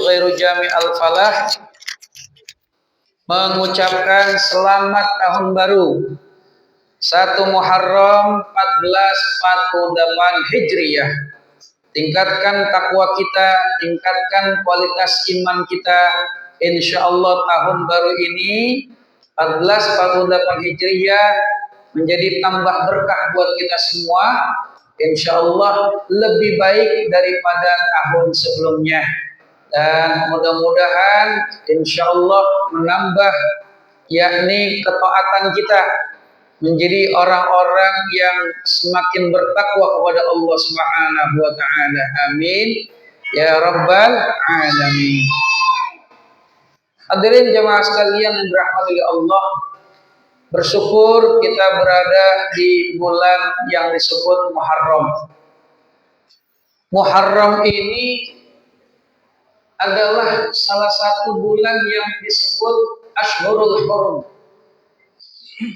ghairu jami al-falah mengucapkan selamat tahun baru 1 Muharram 1448 Hijriyah. Tingkatkan takwa kita, tingkatkan kualitas iman kita. Insyaallah tahun baru ini 1448 Hijriyah menjadi tambah berkah buat kita semua. Insyaallah lebih baik daripada tahun sebelumnya. Dan mudah-mudahan insyaallah menambah yakni ketaatan kita menjadi orang-orang yang semakin bertakwa kepada Allah Subhanahu wa taala. Amin ya rabbal alamin. Hadirin jemaah sekalian yang dirahmati oleh Allah, bersyukur kita berada di bulan yang disebut Muharram. Muharram ini adalah salah satu bulan yang disebut Ashhurul Hurum.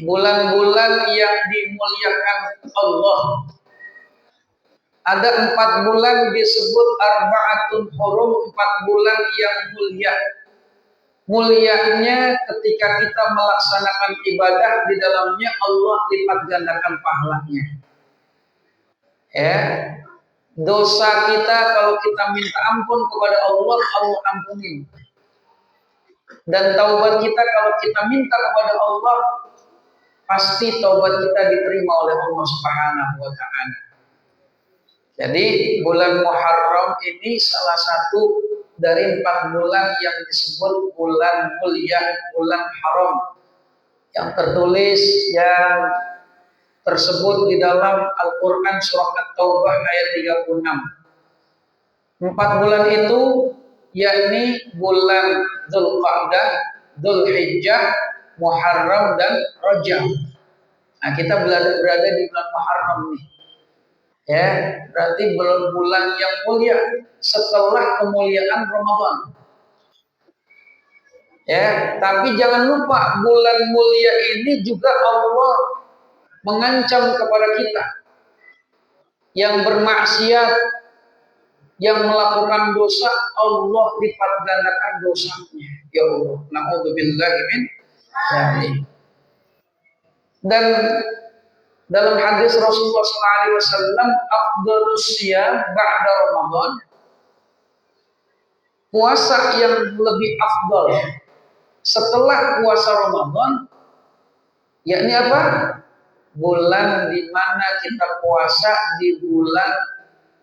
Bulan-bulan yang dimuliakan Allah. Ada 4 bulan disebut Arba'atun Hurum, 4 bulan yang mulia. Mulianya ketika kita melaksanakan ibadah di dalamnya Allah lipat gandakan pahalanya. Ya. Dosa kita kalau kita minta ampun kepada Allah, Allah ampunin. Dan taubat kita kalau kita minta kepada Allah, pasti taubat kita diterima oleh Allah Subhanahu wa taala. Jadi bulan Muharram ini salah satu dari 4 bulan yang disebut bulan mulia, bulan haram, yang tertulis yang tersebut di dalam Al-Quran surah At-Taubah ayat 36. 4 bulan itu yakni bulan Dzulqa'dah, Dzulhijjah, Muharram dan Rajab. Nah, kita berada di bulan Muharram nih. Ya, berarti bulan yang mulia setelah kemuliaan Ramadan. Ya, tapi jangan lupa bulan mulia ini juga Allah mengancam kepada kita yang bermaksiat, yang melakukan dosa, Allah lipat gandakan dosanya. Ya Allah, na'udzubillahi min dzalik. Dan dalam hadis Rasulullah SAW, afdhalus siyam ba'da Ramadan, puasa yang lebih afdal setelah puasa Ramadan, yakni apa? Bulan di mana kita puasa di bulan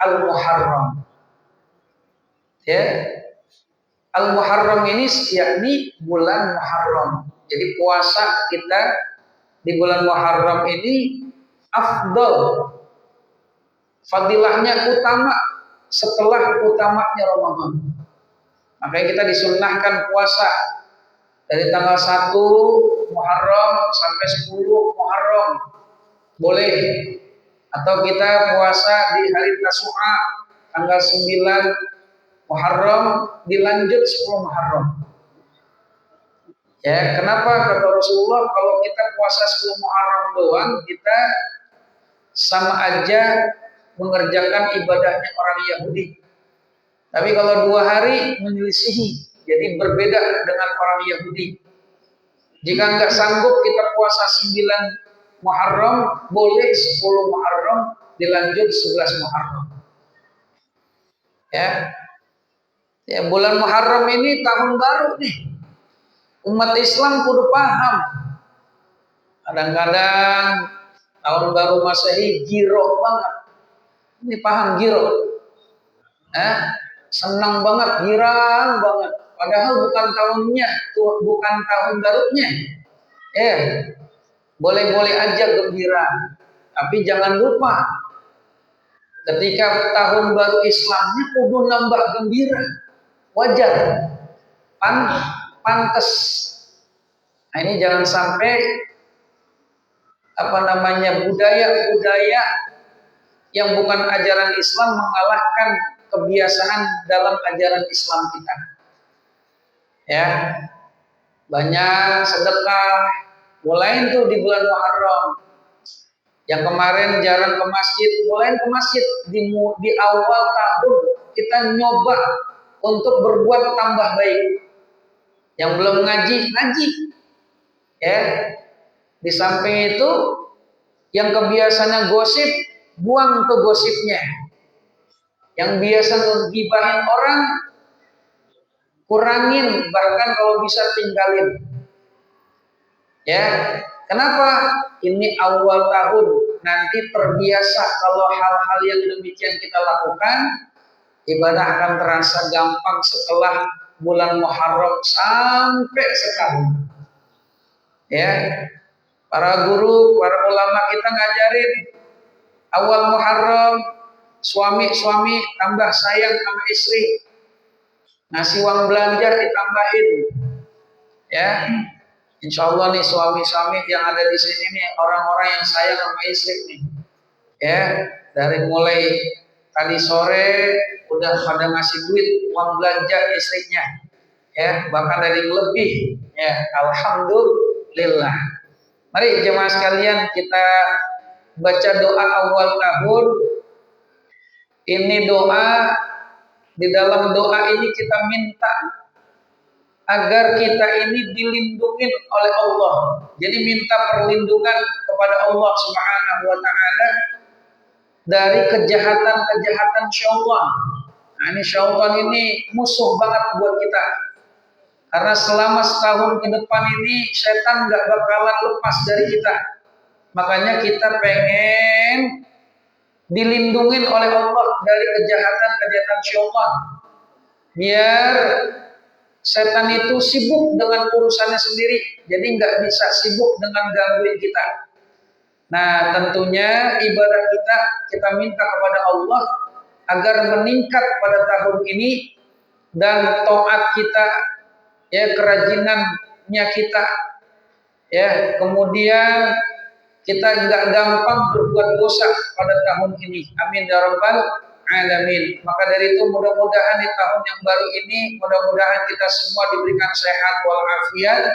Al-Muharram. Ya. Al-Muharram ini yakni bulan Muharram. Jadi puasa kita di bulan Muharram ini afdal. Fadilahnya utama setelah utamanya Ramadan. Makanya kita disunnahkan puasa dari tanggal 1 Muharram sampai 10 Muharram. Boleh. Atau kita puasa di hari Tasu'a tanggal 9 Muharram dilanjut 10 Muharram. Ya, kenapa kata Rasulullah kalau kita puasa 10 Muharram doang kita sama aja mengerjakan ibadahnya orang Yahudi. Tapi kalau 2 hari menyelisihi, jadi berbeda dengan orang Yahudi. Jika nggak sanggup kita puasa 9 Muharram, boleh 10 Muharram dilanjut 11 Muharram. Ya. Ya, bulan Muharram ini tahun baru nih. Umat Islam kudu paham. Kadang-kadang tahun baru Masehi giro banget. Ini paham giro? Senang banget, girang banget. Padahal bukan tahunnya, bukan tahun barunya. Boleh-boleh aja gembira. Tapi jangan lupa, ketika tahun baru Islamnya kudu nambah gembira. Wajar. Pantes. Nah, ini jangan sampai budaya-budaya yang bukan ajaran Islam mengalahkan kebiasaan dalam ajaran Islam kita. Ya. Banyak sedekah, mulai itu di bulan Muharram. Yang kemarin jarang ke masjid, mulai ke masjid di awal tahun kita nyoba untuk berbuat tambah baik. Yang belum ngaji, ngaji. Ya. Di samping itu, yang kebiasaannya gosip, buang tuh gosipnya. Yang biasa ngegibahin orang, kurangin, bahkan kalau bisa tinggalin. Ya, kenapa? Ini awal tahun, nanti terbiasa kalau hal-hal yang demikian kita lakukan, ibadah akan terasa gampang setelah bulan Muharram sampai setahun. Ya, para guru, para ulama kita ngajarin awal Muharram, suami tambah sayang sama istri, ngasih uang belanja ditambahin. Ya, insya Allah nih suami-suami yang ada di sini nih orang-orang yang sayang sama istri nih. Ya, dari mulai tadi sore udah pada ngasih duit uang belanja istrinya. Ya, bahkan dari lebih. Ya, alhamdulillah. Mari jemaah sekalian kita baca doa awal tahun. Ini doa, di dalam doa ini kita minta agar kita ini dilindungi oleh Allah. Jadi minta perlindungan kepada Allah Subhanahu wa taala dari kejahatan-kejahatan syaitan. Nah, ini syaitan ini musuh banget buat kita. Karena selama setahun ke depan ini setan nggak bakalan lepas dari kita. Makanya kita pengen dilindungi oleh Allah dari kejahatan-kejahatan syaitan. Biar setan itu sibuk dengan urusannya sendiri, jadi nggak bisa sibuk dengan gangguin kita. Nah, tentunya ibadah kita minta kepada Allah agar meningkat pada tahun ini dan taat kita, ya kerajinannya kita, ya kemudian kita nggak gampang berbuat dosa pada tahun ini. Amin ya rabbal alamin. Maka dari itu mudah-mudahan di tahun yang baru ini, mudah-mudahan kita semua diberikan sehat walafiat,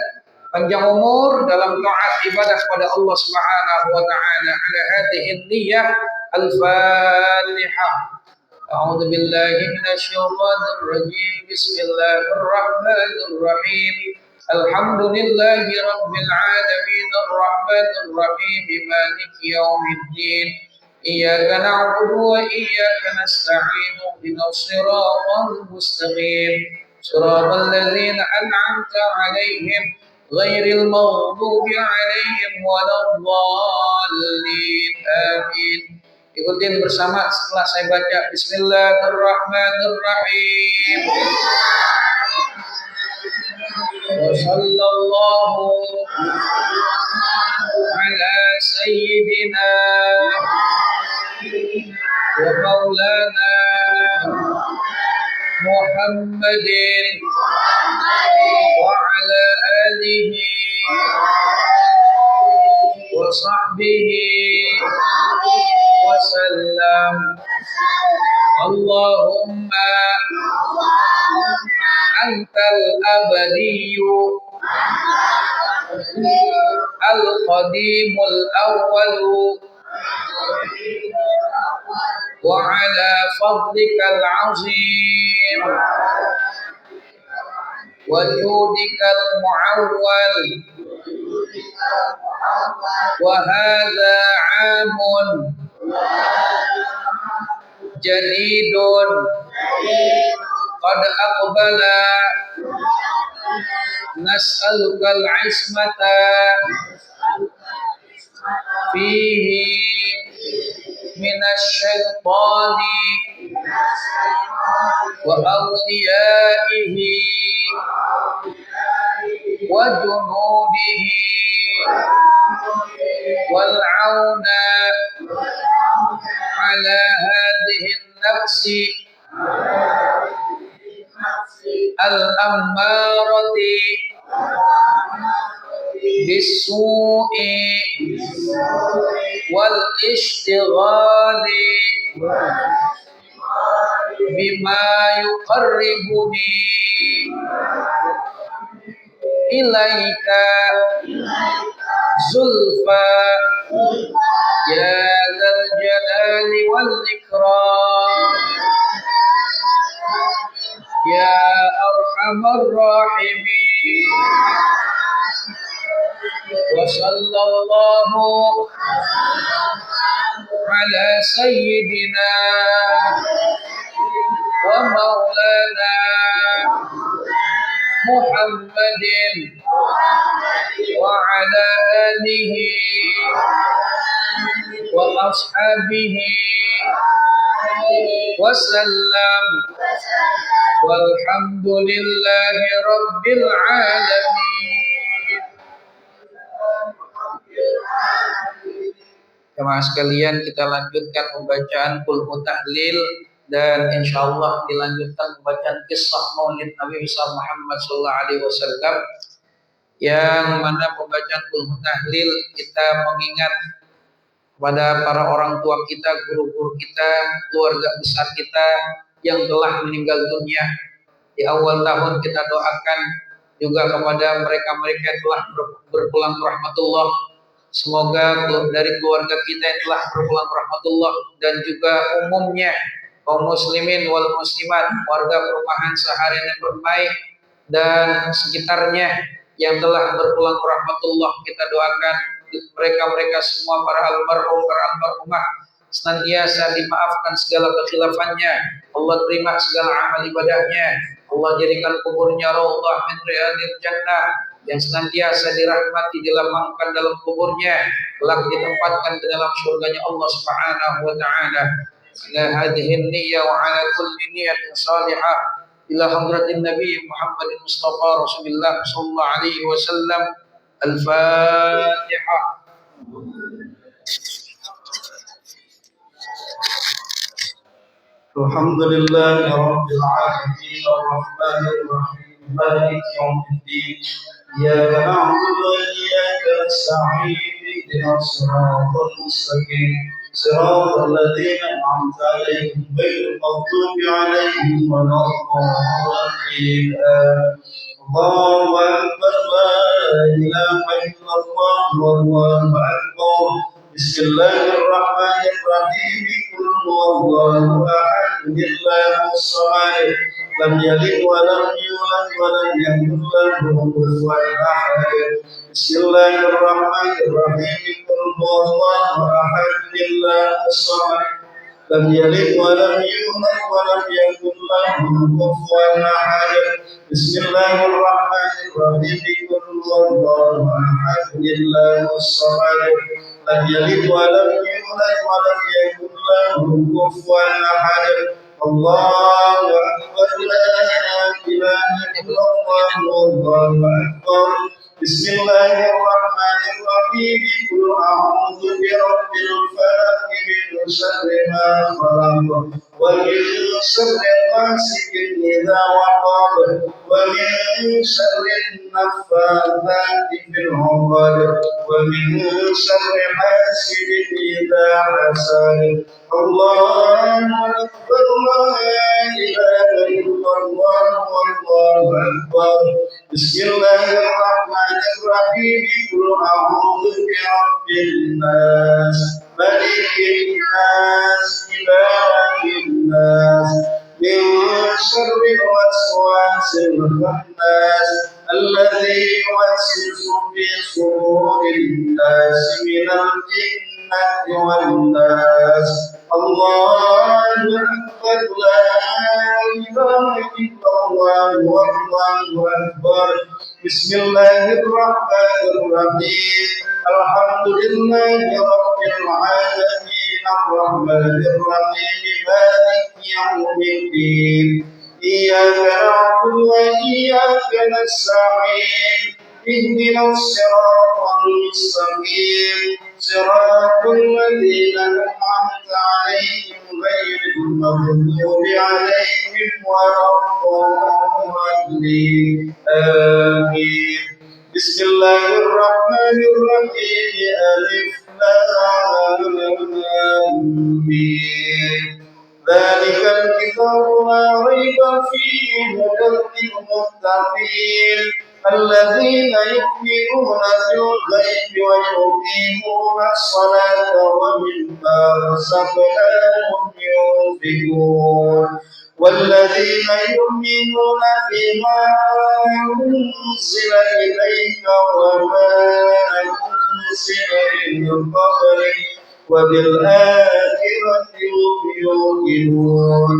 panjang umur dalam taat ibadah kepada Allah Subhanahu wa taala. Ala hadhihi niyyah al-Fatihah. A'udzu billahi minasyaitonir rajim. Bismillahirrahmanirrahim. Alhamdulillahi rabbil alamin arrahmanir rahim maliki yaumiddin. Iyyaka na'budu wa iyyaka nasta'in ihdinas siratal mustaqim siratal ladzina an'amta 'alaihim ghairil maghdubi 'alaihim waladdallin. Amin. Ikutin bersama setelah saya baca. Bismillahirrahmanirrahim. Wa sallallahu ala sayyidina wa maulana Muhammadin wa ala alihi wa sahbihi wa sallam. Allahumma antal abadiyyu al-qadimul awwalu wa ala fadlikal azim wa judikal mu'awwal wa hadha 'amun jadidun qad aqbala nas'alukal ismata fihi minasyaitani wa awliyaihi wa junudihi wal auna ala hadhihi nafsi al-ammarati bis-su'i wal ishtighali bima yuqarribuni ilaika zulfa ya dzal jalali wal ikram. يا أرحم الراحمين. وصلى الله على سيدنا ومولانا محمد وعلى آله وأصحابه وسلم والحمد لله رب العالمين. Jemaah sekalian, kita lanjutkan pembacaan Qul Tahlil dan insyaallah dilanjutkan pembacaan kisah Maulid Nabi Muhammad sallallahu alaihi wasallam, yang mana pembacaan Qul Tahlil kita mengingat kepada para orang tua kita, guru-guru kita, keluarga besar kita yang telah meninggal dunia. Di awal tahun kita doakan juga kepada mereka-mereka yang telah berpulang ke rahmatullah. Semoga dari keluarga kita yang telah berpulang ke rahmatullah dan juga umumnya kaum muslimin wal muslimat, warga perumahan Saharian Permai dan sekitarnya yang telah berpulang ke rahmatullah, kita doakan mereka semua, para almarhum, para almarhumah, senantiasa dimaafkan segala kekhilafan-nya, Allah terima segala amal ibadahnya, Allah jadikan kuburnya raudhah min riyadil jannah, yang senantiasa dirahmati, dilapangkan dalam kuburnya, kelak ditempatkan ke dalam surganya Allah Subhanahu wa taala. Ala hadhihi niyyah wa ala kulli niyyatin salihah ila hadratin Nabi Muhammad Mustafa Rasulullah sallallahu alaihi wasallam. Al-Fatihah. Alhamdulillahi rabbil alamin arrahmanir rahim maliki yaumiddin iyyaka na'budu wa iyyaka nasta'in ihdinas siratal mustaqim siratal ladzina an'amta 'alaihim ghairil maghdubi 'alaihim waladdallin. Allahu akbar, la ilaha illallah, wallahu akbar. Bismillahirrahmanirrahim. Qul huwallahu ahad, Allahus samad, lam yalid wa lam yulad wa lam yakul lahu kufuwan ahad. Bismillahirrahmanirrahim. Qul huwallahu ahad, Allahus samad, lam yalid wa lam yulad wa lam yakul lahu kufuwan ahad. Bismillahirrahmanirrahim. Qul huwallahu ahad, Allahus samad, lam yalid wa lam yulad wa lam yakul lahu kufuwan ahad. Allahu akbar, la ilaha illallah, wallahu akbar. Bismillahirrahmanirrahim. Qul a'udzu birabbil falaq, min syarri ma khalaq, wa min syarri ghasiqin idza waqab, wa min syarri naffaathati fil 'uqad, wa min syarri hasidin idza hasad. Allahu akbar, la ilaha illallah, wallahu akbar. Bismillahirrahmanirrahim. Qul a'udzu birabbin nas, malikin nas, ilahin nas, min syarril waswasil khannas, alladzi yuwaswisu fi sudurin nas, minal jinnati wan nas. Allahu akbar, la ilaha illallah, wallahu akbar. Bismillahirrahmanirrahim. Alhamdulillahi rabbil alamin arrahmanir rahim maliki yaumiddin iyyaka na'budu wa iyyaka nasta'in ihdinas siratal mustaqim siratal ladzina an'amta 'alaihim ghairil maghdubi 'alaihim waladdallin. Amin. Bismillahirrahmanirrahim. Alif lam mim. Dzalikal kitabu la raiba fihi hudan lil muttaqin alladzina yu'minuna bil ghaibi wa yuqimuna as-salata wa mimma razaqnahum yunfiqun. والذين يؤمنون بما أنزل إليك وما أنزل من قبلك وبالآخرة هم يوقنون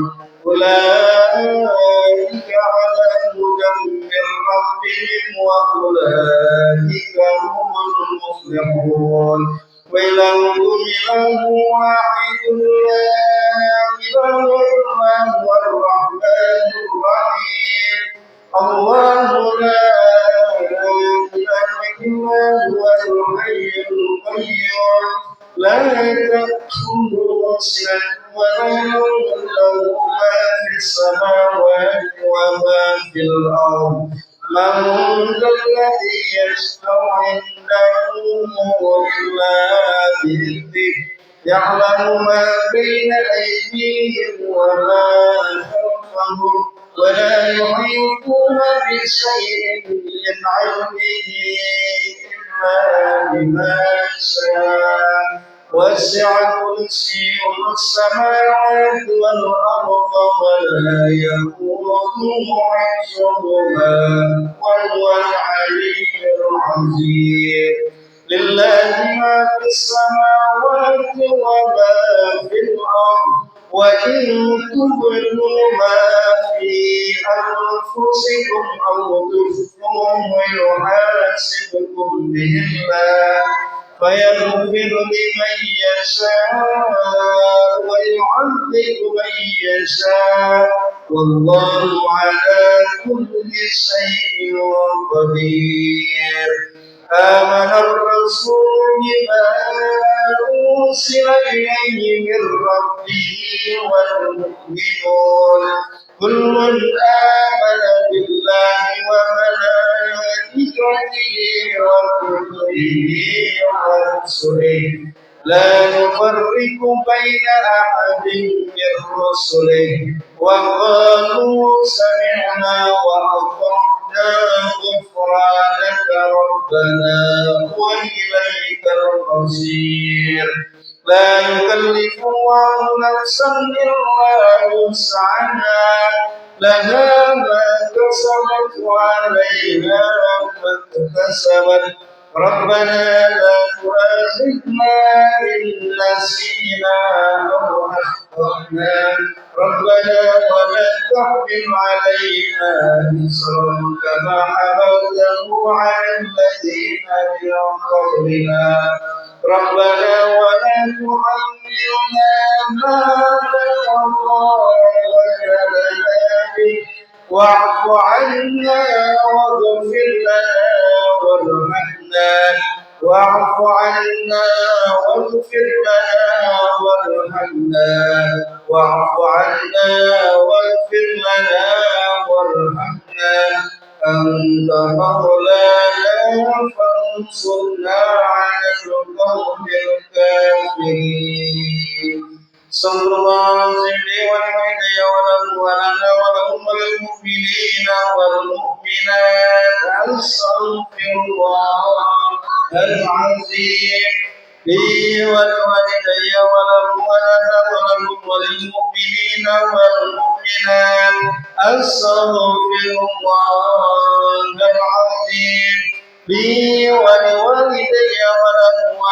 أولئك على هدى من ربهم وأولئك هم المفلحون وإلهكم إله واحد لا إله إلا هو الرحمن الرحيم الله لا إله إلا هو الحي القيوم لا تأخذه سنة ولا نوم له ما في السماوات وما في الأرض من ذا الذي يشفع عنده إلا بإذنه يعلم ما بين أيديهم وما خلفهم ولا يحيطون بشيء من علمه إلا بما شاء وسع كرسيه السماوات والأرض ولا يئوده حفظهما وهو العلي العظيم لله ما في السماوات وما في الأرض وإن تبدوا ما في أنفسكم أو تخفوه يحاسبكم به الله فيغفر لمن يشاء ويعذب من يشاء والله على كل شيء قدير آمن الرسول بما أرسل إليه من ربه والمؤمنون كل آمن بالله وملائكته وكتبه ورسله لا نفرق بين أحد من رسله وقالوا سمعنا وأطعنا غفرانك ربنا وإليك المصير لا يكلف الله نفسا إلا وسعها لها ما كسبت وعليها ما اكتسبت ربنا لا تؤاخذنا إن نسينا أو أخطأنا ربنا ولا تحمل علينا إصرا كما حملته على الذين من قبلنا ربنا ولا تحملنا ما لا طاقة لنا به واعف عنا واغفر لنا وارحمنا واعف عنا واغفر لنا وارحمنا واعف عنا واغفر لنا وارحمنا أنت مولانا فانصرنا على القوم الكافرين صلى الله عليه وسلم ولنا ولهم وللمؤمنين والمؤمنات أستغفر الله العظيم لي ولوالدي ولهم وللمؤمنين والمؤمنات أستغفر الله العظيم لي ولوالدي ولهم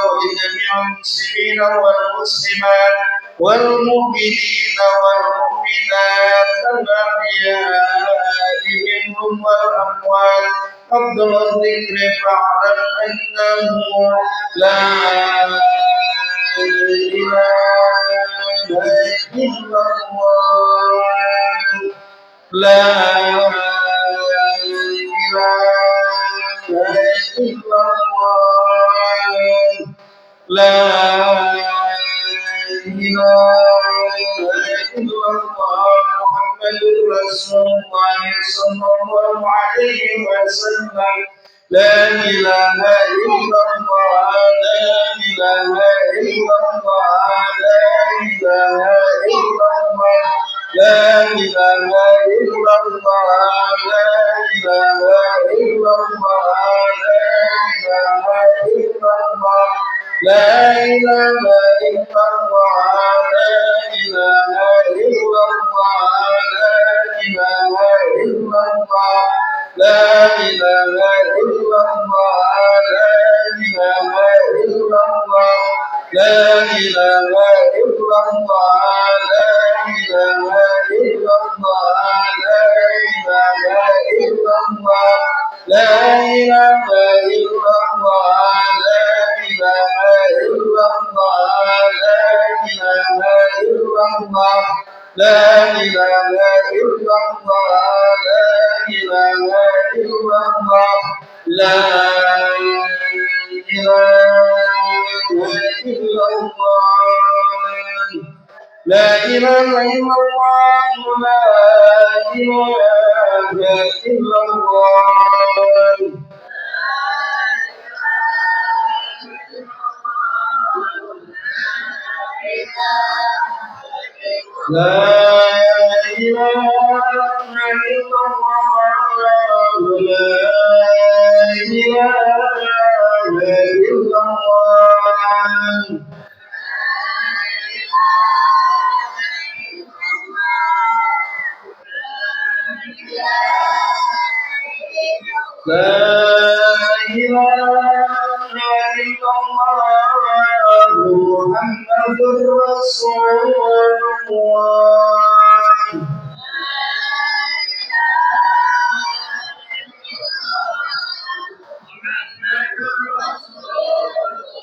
ولجميع المسلمين والمسلمات والمؤمنين والمؤمنات الأحياء منهم والأموات أفضل الذكر فاعلم أنه لا إله إلا الله لا إله إلا الله لا إله إلا الله محمد رسول الله صلى الله عليه وسلم لا إله إلا الله لا إله إلا الله لا إله إلا الله لا إله إلا الله لا إله إلا الله لا إله إلا الله لا إله إلا الله لا إله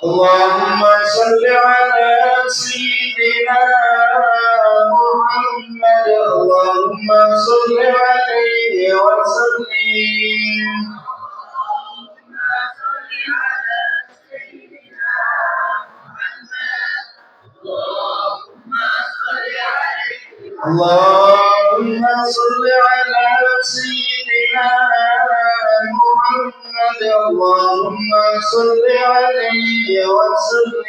اللهم صل على سيدنا محمد اللهم صل عليه وسلم اللهم صل على سيدنا محمد اللهم صل عليه وسلم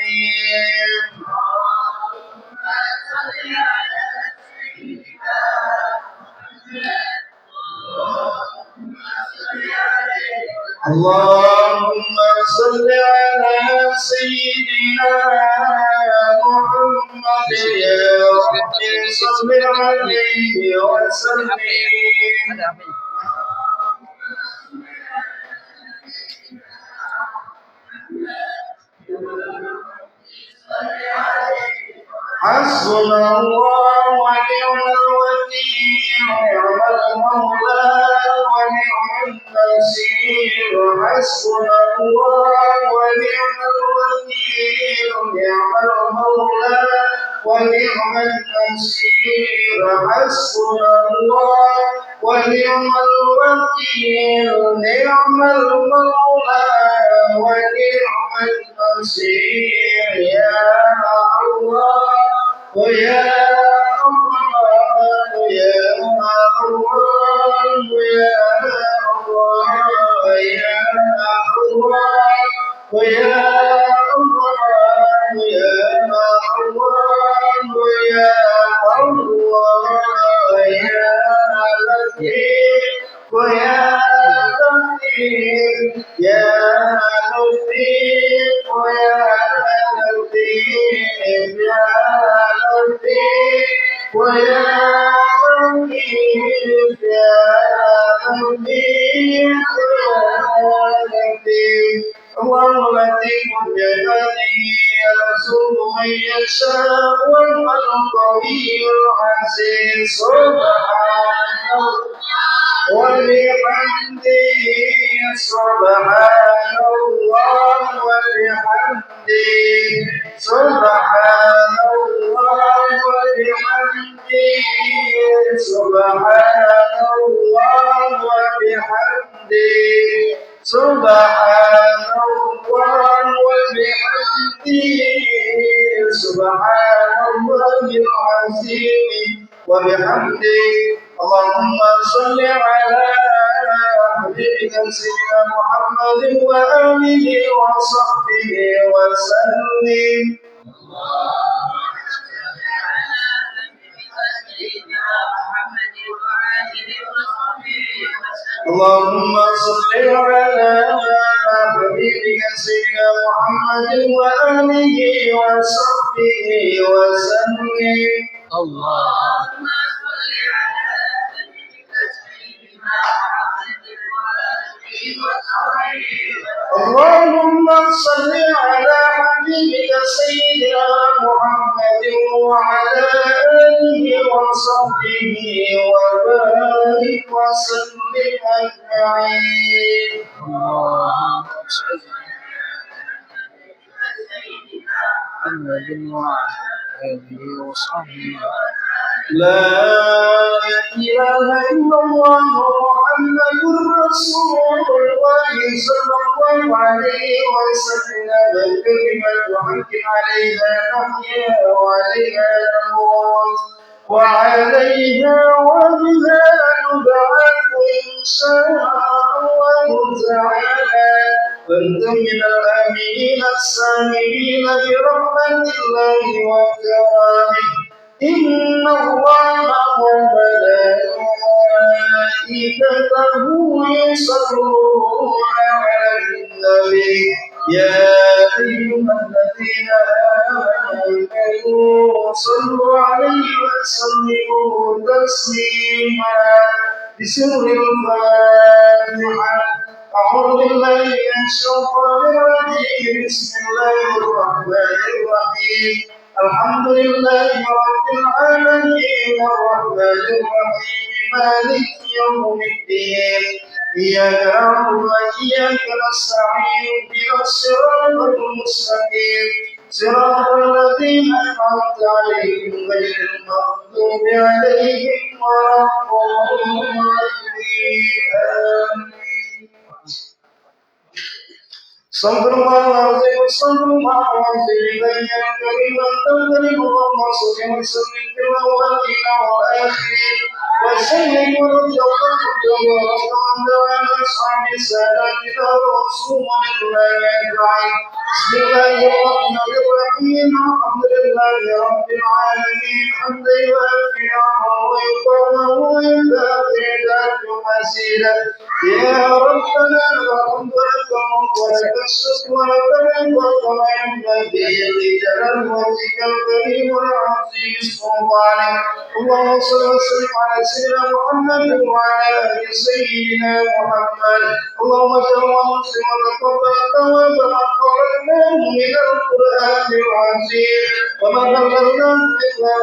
اللهم صل على سيدنا محمد يا رب صل عليه وسلم حسبنا الله ونعم الوكيل نعم المولى ونعم النصير حسبنا الله ونعم الوكيل نعم المولى ونعم النصير حسبنا الله ونعم الوكيل نعم المولى ونعم النصير يا الله ويا الله يا الله يا الله يا الله ويا الله يا الله يا الله يا لطيف ويا لطيف يا لطيف ويا لطيف يا لطيف ويا لطيف يا لطيف يا لطيف اللهم لطيف بعباده يرزق من يشاء وهو القوي العزيز سبحان الله وبحمده سبحان الله وبحمده سبحان الله وبحمده سبحان الله وبحمده سبحان الله وبحمده سبحان الله العظيم وبحمده اللهم صل على حبيبك سيدنا محمد وآله وصحبه وسلم اللهم صل على حبيبك سيدنا محمد وآله وصحبه وسلم Allah صل على حبيبك سيدنا محمد وعلى آله وصحبه وبارك وسلم أجمعين. اللهم صل على محمد وعلى آله وصحبه. لا إله إلا الله محمد رسول الله صلى الله عليه وسلم كلمة حق عليها نحيا وعليها نموت وعليها وبها نبعث إن شاء الله تعالى كنتم من الآمنين السامرين برحمة الله وكرامه. إن الله وملائكته يصلون على النبي يا أيها الذين آمنوا صلوا عليه وسلموا تسليما. بسر الفاتحة. أعوذ بالله من الشيطان الرجيم. بسم الله الرحمن الرحيم. الحمد لله رب العالمين الرحمن الرحيم مالك يوم الدين إياك نعبد وإياك نستعين اهدنا الصراط المستقيم صراط الذين أنعمت عليهم غير المغضوب عليهم ولا الضالين. صبر الله العظيم صبر الله العظيم لن ينكرم أن تنكرم اللهم صل وسلم في الأولين والآخرين وسلم ورد الله تبارك وتعالى أصحاب ساداتنا ورسول الله أجمعين. بسم الله الرحمن الرحيم. الحمد لله رب العالمين حمدا يوافي نعمه ويكرمه ويكافئ ذاته مزيدا. يا ربنا الحمد لك ولك الشكر ولك الرضا كما ينبغي لجلال وجهك الكريم والعظيم سلطانك. اللهم صل وسلم على سيدنا محمد وعلى ال سيدنا محمد. اللهم اجعل مسلما وتقبل توبه ما قرأناه من القرآن العظيم وما بلغناه من لا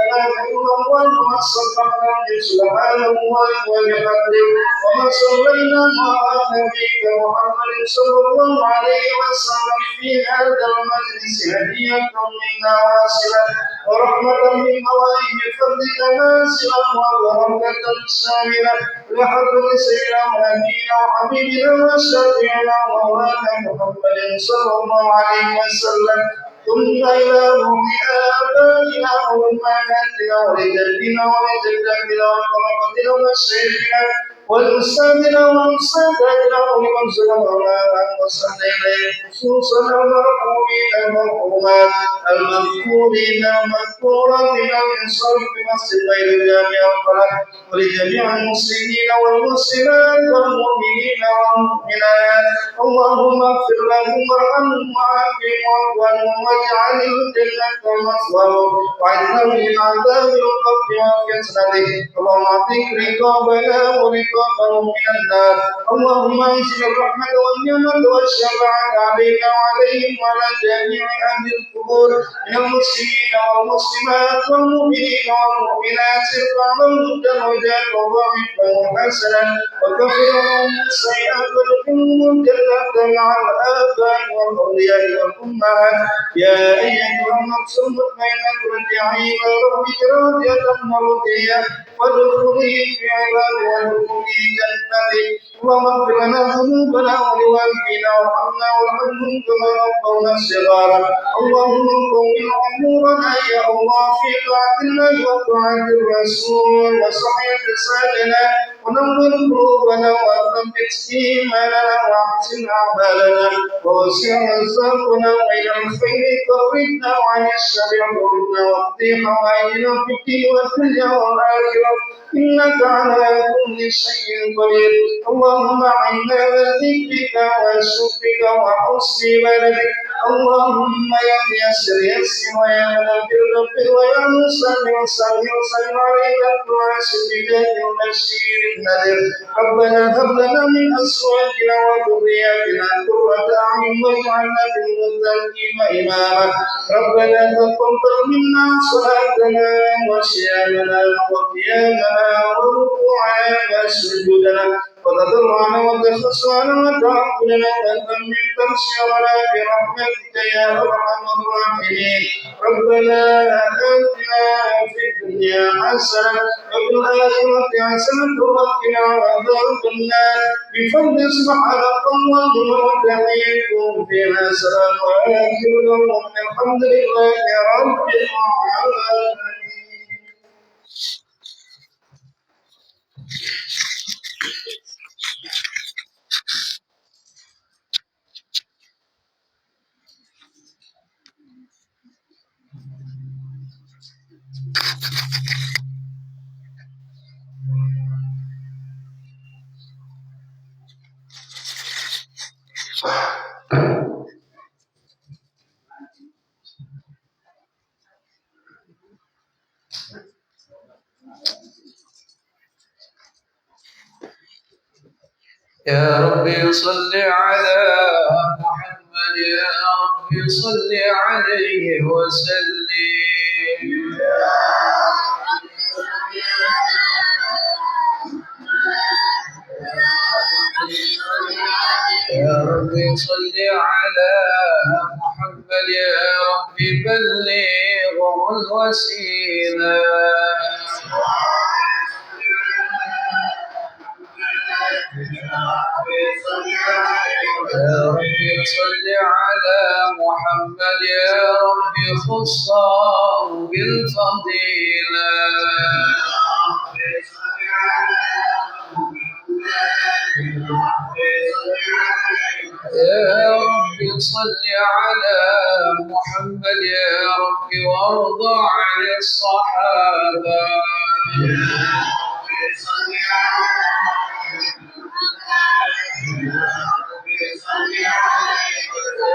اله الا الله وما صدقنا سبحان الله وبحمده وما صلينا مع نبيك محمد صلى الله عليه وسلم في هذا المجلس هدية منا واصلة ورحمة من موائد فضلك نازلة وبركة شاملة لحضرة سيدنا ونبينا وحبيبنا وشفيعنا مولانا محمد صلى الله عليه وسلم ثم إلى روح آبائنا وأمهاتنا ولجدنا ولجدتنا وقرابتنا وشيخنا والأستاذنا وأستاذنا ولمن سلمنا وسلم إليه خصوصا المرحومين المرحومات المذكورين المذكورات من صرف مسجد غير جامع القلب ولجميع المسلمين والمسلمات والمؤمنين والمؤمنات. اللهم اغفر لهم وارحمهم وعافهم واعف عنهم واجعل الجنة مثواهم واعذهم من عذاب القبر وفتنته. اللهم اعتق رقابنا ورقابهم من النار. اللهم انزل الرحمة والنعمة والشفاعة علينا وعليهم وعلى جميع أهل القبور من المسلمين والمسلمات والمؤمنين والمؤمنات ارفع لهم درجات وضاعف لهم حسنا وكفر لهم السيئات وادخلهم الجنة مع الآباء والأولياء والأمهات. يا أيها النفس المطمئنة ارجعي إلى ربك راضية مرضية وادخلي في عبادي وادخلي جنتي. اللهم اغفر لنا ذنوبنا ولوالدينا وارحمنا وارحمهم كما ربونا صغارا. اللهم قوم امورنا يا الله في طاعة الله وطاعة الرسول وصحح لساننا ونور قلوبنا وثبت ايماننا واحسن اعمالنا ووسع رزقنا والى الخير قربنا وعن الشر اغفرنا واقضي حوائجنا في الدين والدنيا والاخره انك على كل شيء قدير. اللهم اعنا على ذكرك وشكرك وحسن عبادتك. اللهم يا ميسر يسر ويا مغفر غفر ويا مصلي وصلي وسلم عليك الواسع بجاه المسير النذر ربنا هب لنا من ازواجنا وذرياتنا قرة اعين واجعلنا للمتقين اماما ربنا تقبل منا صلاتنا وصيامنا وقيامنا وركوعنا وسجودنا وتضرعنا وتخصعنا وتعقلنا وتمن تنصرنا برحمتك يا ارحم الراحمين ربنا اتنا في الدنيا حسنه وفي الاخره حسنه وقنا عذاب النار بفضل سبحانك اللهم وتحييكم فيها سلام واخر لهم الحمد لله رب العالمين. يا ربي صل على محمد يا ربي صل عليه وسلم يا ربي صل على محمد يا ربي بلغه الوسيلة يا ربي صل على محمد يا ربي خصه بالفضيلة يا ربي صل على محمد يا ربي وارض عن الصحابة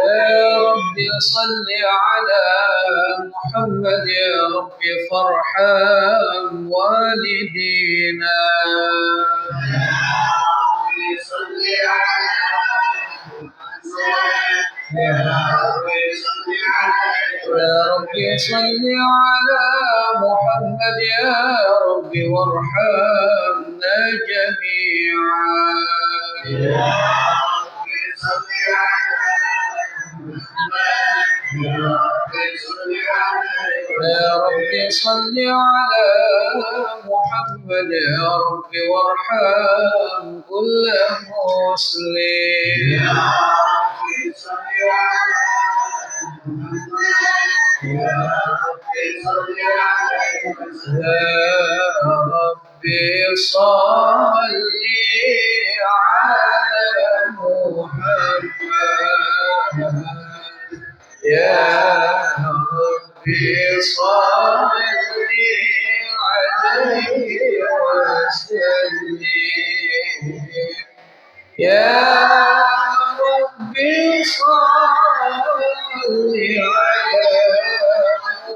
يا ربي صل على محمد يا ربي فارحم والدينا يا ربي صل على محمد يا ربي وارحمنا جميعا يا ربي صل على محمد يا ربي وارحم كل مسلم يا ربي صل على يا ربي صل على محمد يا ربي صل عليه وسلم يا ربي صل على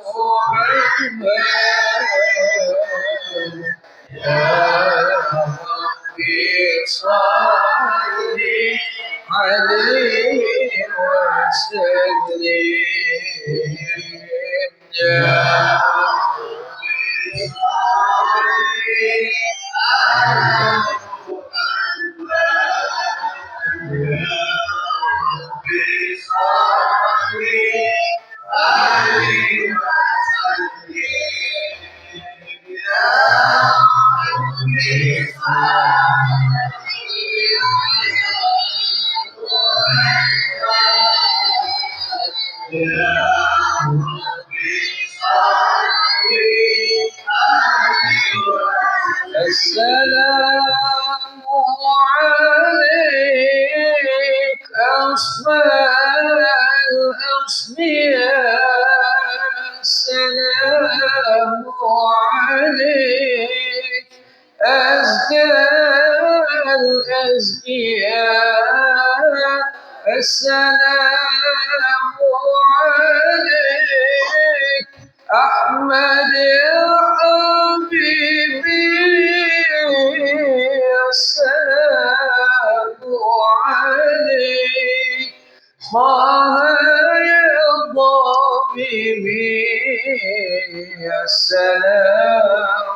محمد يا ربي صل عليه وسلم يا ربي السلام عليك أصفى الأصفياء السلام عليك أزكى الأزكياء السلام عليك أحمد يا حبيبي السلام عليك طه يا طبيبي السلام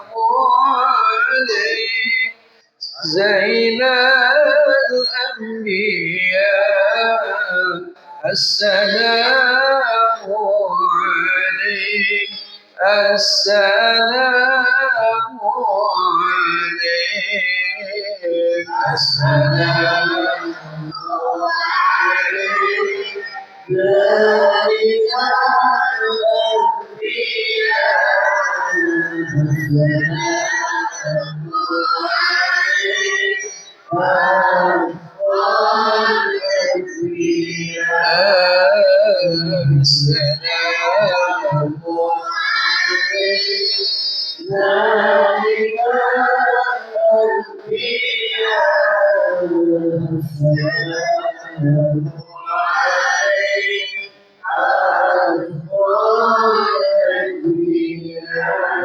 عليك زين الأنبياء السلام عليك السلام عليك السلام عليك ذلك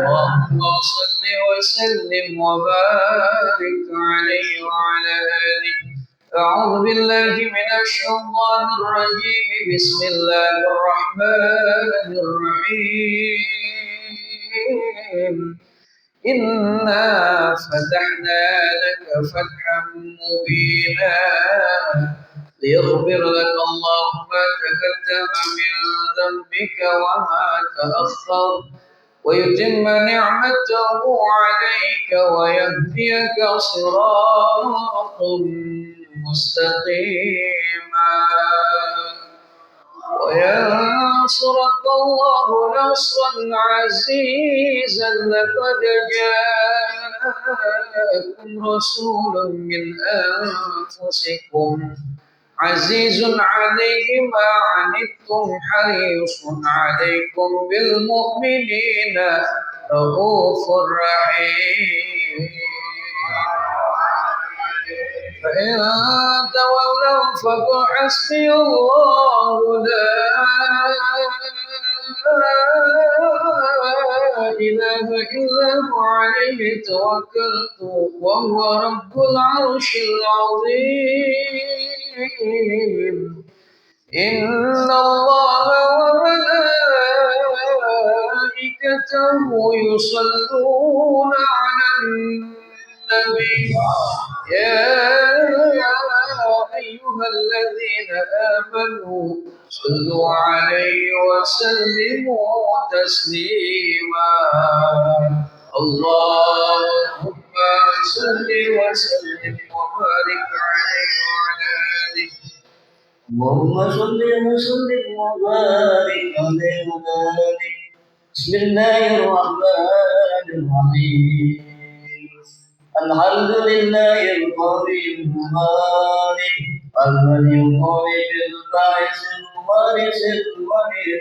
اللهم صل وسلم وبارك عليه وعلى آله. أعوذ بالله من الشيطان الرجيم. بسم الله الرحمن الرحيم. إنا فتحنا لك فتحا مبينا ليغفر لك الله ما تقدم من ذنبك وما تأخر ويتم نعمته عليك ويهديك صراطا مستقيما وينصرك الله نصرا عزيزا. لقد جاءكم رسول من أنفسكم عزيز عليه ما عنتم حريص عليكم بالمؤمنين رؤوف رحيم. فإن تولوا فقل حسبي الله لا إله إلا هو عليه توكلت وهو رب العرش العظيم. إن الله وملائكته يصلون على النبي يا أيها الذين آمنوا صلوا عليه وسلموا تسليما. اللهم صل وسلم وبارك عليه وعلى آله. اللهم صل وسلم وبارك عليه وعلى آله. بسم الله الرحمن الرحيم. الحمد لله القوي المغالب الذي يقوي بالبعث الوارث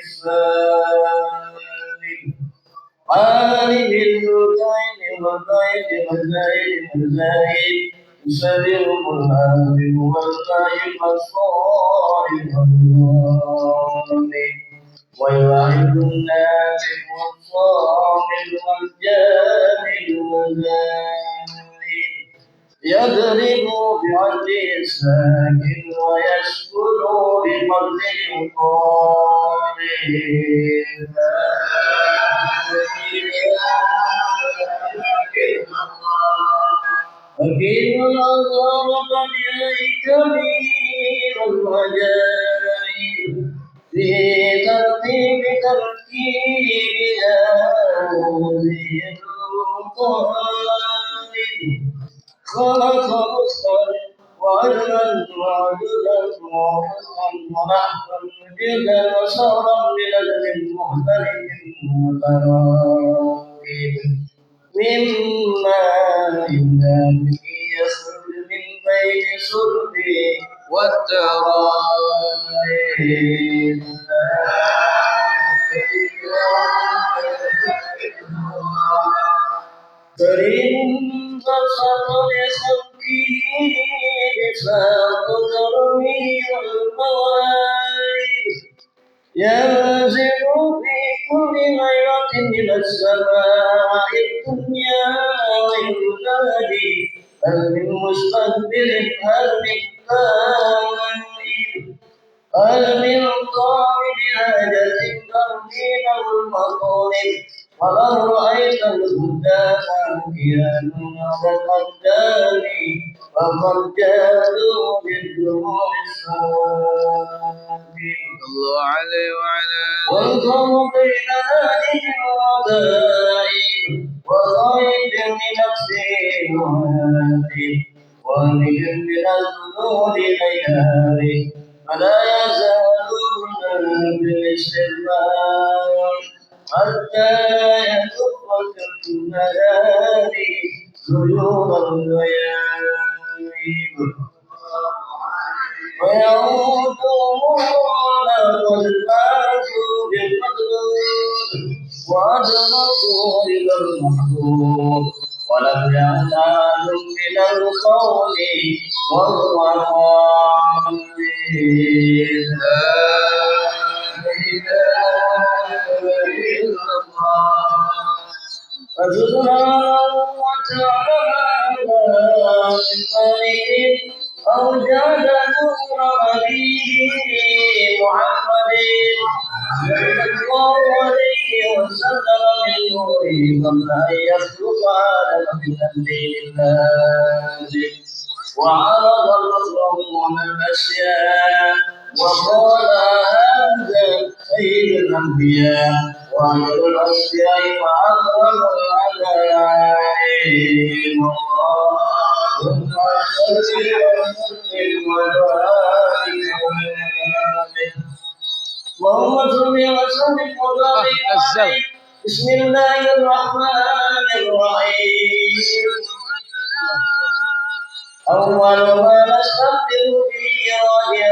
الثاني عالم الغيب والغيب والزائد والزائد يسبح الآمن والغائب الصالح والظالم ويوعد الناس والصامت والجاهل والزاني يضرب بعدل الساكن ويسكن بقدر القائل. أكيد الأنظار قد إليك كبير العجائب في ترتيبها ذي القائل. خلق الخلق وعلما وعدلا ورزقا ونحوا جدا وسهرا بلدن مختلف متراكب مما ينبغي يخرج من بين صلب والترائب. كريم بسط لخلقه بساط كرمه ينزل في كل ليلة إلى السماء الدنيا وينادي هل من مستقبل هل من تائب هل من طالب حاجة ترجين المطالب ولو رأيت الهدى فأحيانا وقدامي فقد جادوا بالدموع الصادق الله عليه وعلى وانظر بين هذه الرذائل وخير لنفسه وهادي ومن من الذنوب ليالي فلا يزالون بالاستغفار حتى يكف الليالي زيور الليالي ويعودون قد فازوا بالمطلوب وأدركوا إلى المحبوب ولم ينالوا من القول وهو قائل لا إله إلا الله فسبحانه وتعالى من ملك أوجد نور نبيه محمد صلى الله عليه وسلم من نوره قبل أن يخلق آدم من الليل النازل وعرض بصره على الأشياء وقال هذا سيد الأنبياء وأمر الأصفياء وأكرم العجائب اللهم صل وسلم وبارك اللهم صل وسلم وبارك عليه بسم الله الرحمن الرحيم أول ما نستقبل به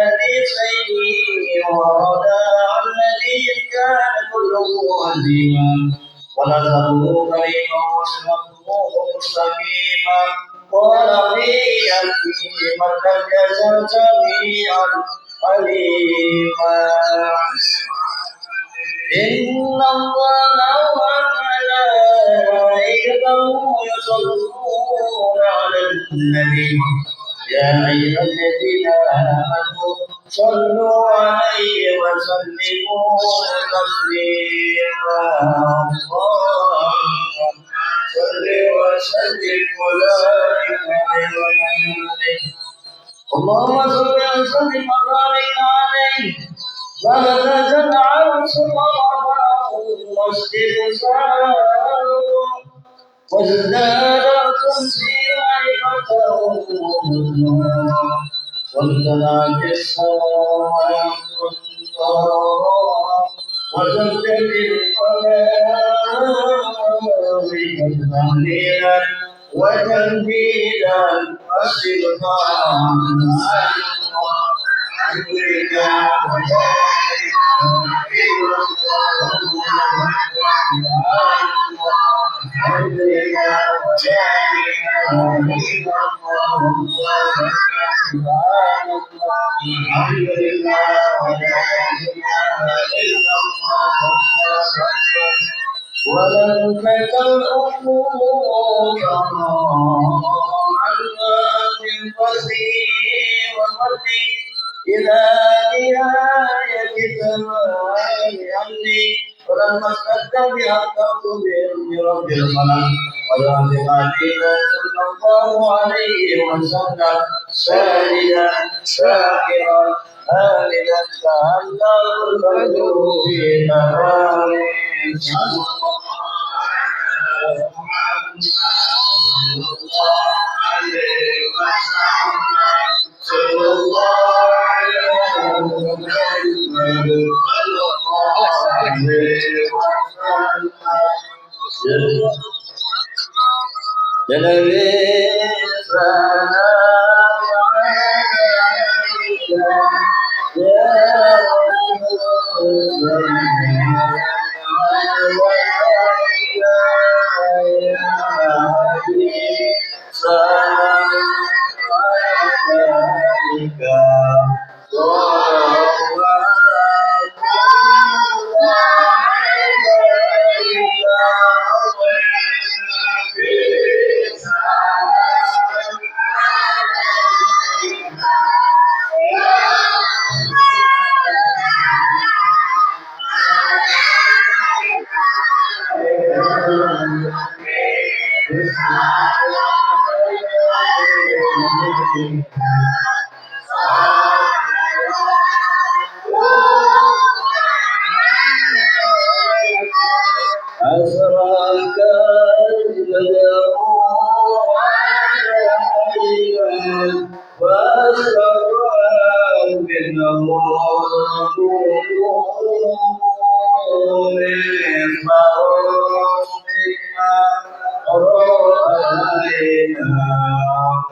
حديثين ورد عن الذي كان كله عزيما ونسأله كريما وسنته مستقيما قال في يده من لم يزل سميعا عليما إن الله وملائكته يصلون على النبي يا أيها الذين آمنوا صلوا عليه وسلموا تسليما اللهم صل وسلم وبارك عليه اللهم صل وسلم وبارك عليه ولا تجعل صلاته واستغفاره وازداد تنسي معرفته وامتنعت الصلاة وزدت الصلاة تهليلا وتنبيلا واستغفارا ولن تكلموا عنها من فصيح ومرضي إلى نهاية زمان أمري ولما اشتد بها الضغط بإذن رب الفلك وذهب علينا صلى الله عليه وسلم ساجدا شاكرا آمنا كأنه البدر في نهار صلى الله عليه وسلم صلى الله أسرك البدر علينا وأسرى من الله من فرحنا رأينا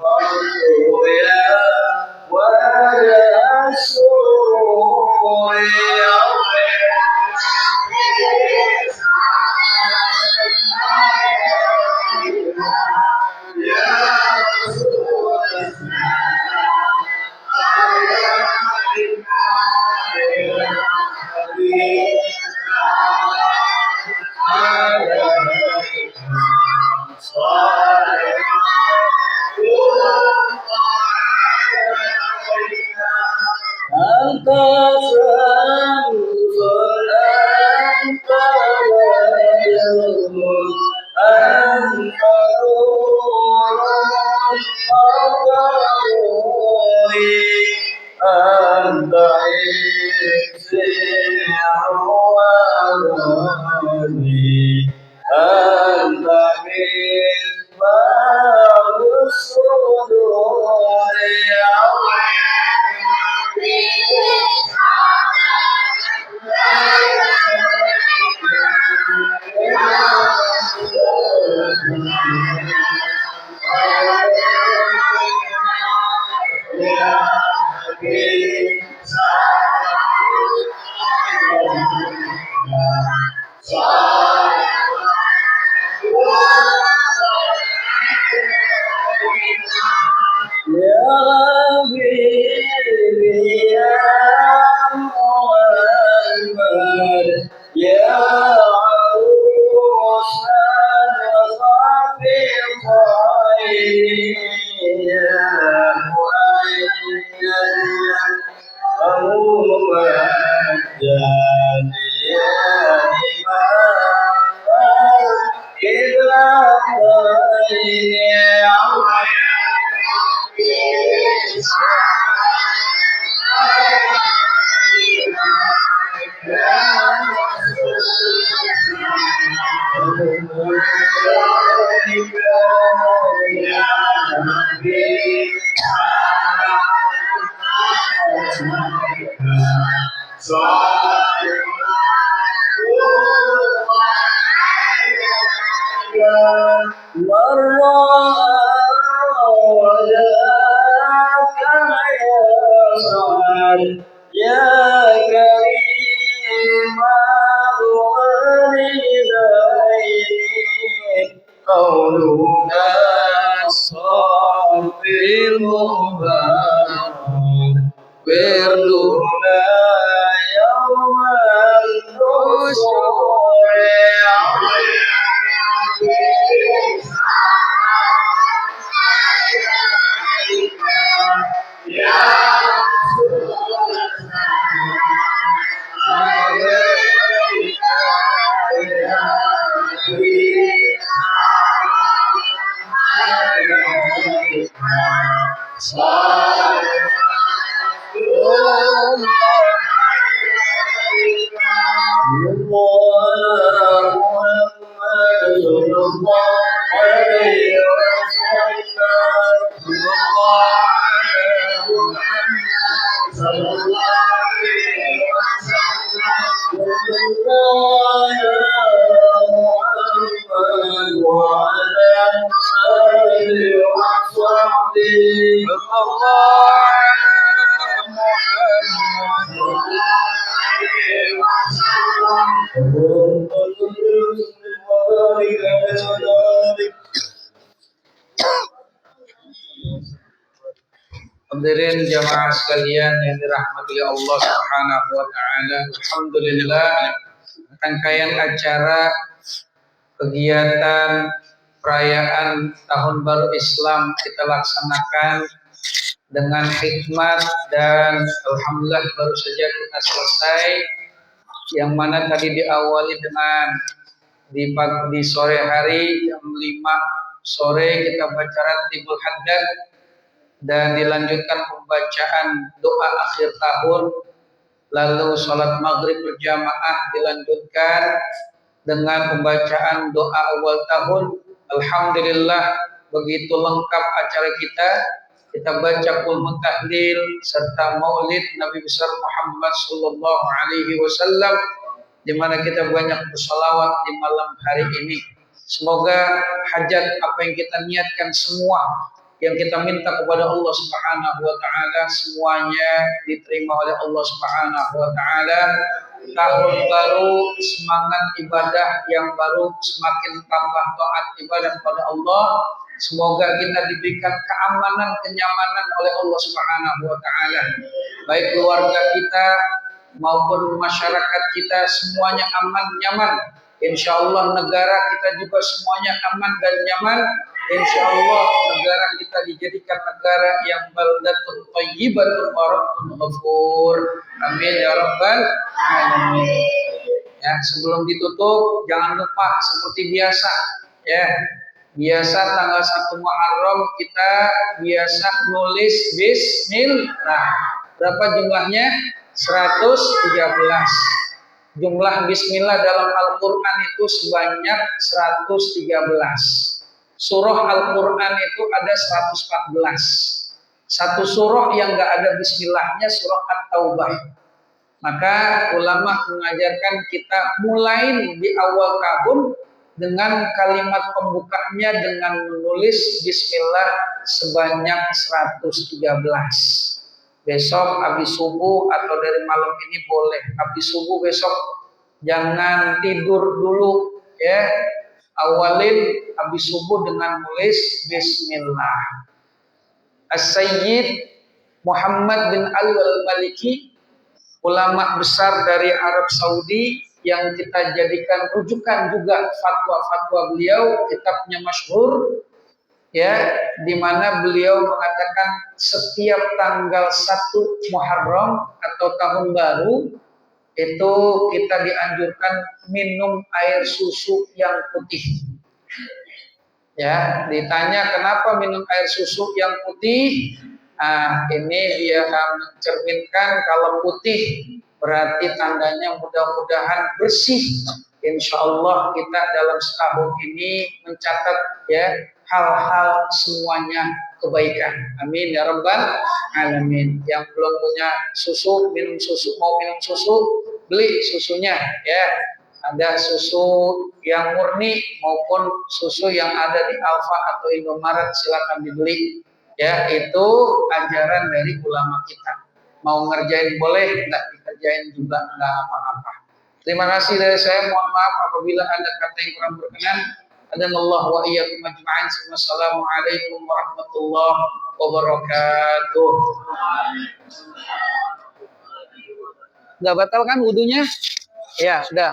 قريا ويسوع أنت شمس أنت ليل أنت نور أنت نوري أنت عزي وأماني أنت مصباح الصدور يا حبيبي يا محمد يا عروس صافي الخير يا مؤيد ممجد يا إمام الإبراهيم يا يا كريم الوالدين قولك الصافي المبارك وردنا يوم النشور Hadirin jamaah sekalian yang dirahmati Allah Subhanahu wa taala. Alhamdulillah, rangkaian acara kegiatan perayaan Tahun Baru Islam kita laksanakan dengan hikmat dan alhamdulillah baru saja kita selesai, yang mana tadi diawali dengan di sore hari jam 5 sore kita baca Ratibul Haddad, dan dilanjutkan pembacaan doa akhir tahun, lalu sholat maghrib berjamaah dilanjutkan dengan pembacaan doa awal tahun. Alhamdulillah begitu lengkap acara kita. Kita baca qul tahlil serta maulid Nabi besar Muhammad sallallahu alaihi wasallam, di mana kita banyak bersalawat di malam hari ini. Semoga hajat apa yang kita niatkan semua, yang kita minta kepada Allah Subhanahu wa taala, semuanya diterima oleh Allah Subhanahu wa taala. Tahun baru, semangat ibadah yang baru, semakin tambah taat ibadah kepada Allah. Semoga kita diberikan keamanan, kenyamanan oleh Allah Subhanahu wa taala. Baik keluarga kita maupun masyarakat kita semuanya aman, nyaman. Insya Allah negara kita juga semuanya aman dan nyaman. Insya Allah negara kita dijadikan negara yang baldatun thayyibatun wa rabbun ghafur. Amin ya rabbal alamin. Ya, sebelum ditutup jangan lupa seperti biasa ya. Biasa tanggal 1 Muharram kita biasa nulis bismillah. Berapa jumlahnya? 113. Jumlah bismillah dalam Al-Quran itu sebanyak 113. Surah Al-Quran itu ada 114. Satu surah yang gak ada bismillahnya surah At-Taubah. Maka ulama mengajarkan kita mulai di awal tahun dengan kalimat pembukanya dengan menulis bismillah sebanyak 113. Besok habis subuh atau dari malam ini boleh. Habis subuh besok jangan tidur dulu ya. Awalin habis subuh dengan menulis bismillah. As-Sayyid Muhammad bin Ali al-Maliki, ulama besar dari Arab Saudi yang kita jadikan rujukan juga fatwa-fatwa beliau, kitabnya masyhur ya, di mana beliau mengatakan setiap tanggal 1 Muharram atau tahun baru itu kita dianjurkan minum air susu yang putih. Ya, ditanya kenapa minum air susu yang putih? Ini dia mencerminkan kalau putih berarti tandanya mudah-mudahan bersih. Insya Allah kita dalam setahun ini mencatat ya hal-hal semuanya kebaikan. Amin ya rabbal alamin. Yang belum punya susu, minum susu, mau minum susu, beli susunya ya. Ada susu yang murni maupun susu yang ada di Alfa atau Indomaret, silakan dibeli. Ya, itu ajaran dari ulama kita. Mau ngerjain boleh, enggak dikerjain juga enggak apa-apa. Terima kasih dari saya. Mohon maaf apabila ada kata yang kurang berkenan. Adanallahu wa iyyakum ajma'in. Wassalamualaikum warahmatullahi wabarakatuh. Udah batal kan wudunya? Ya, sudah.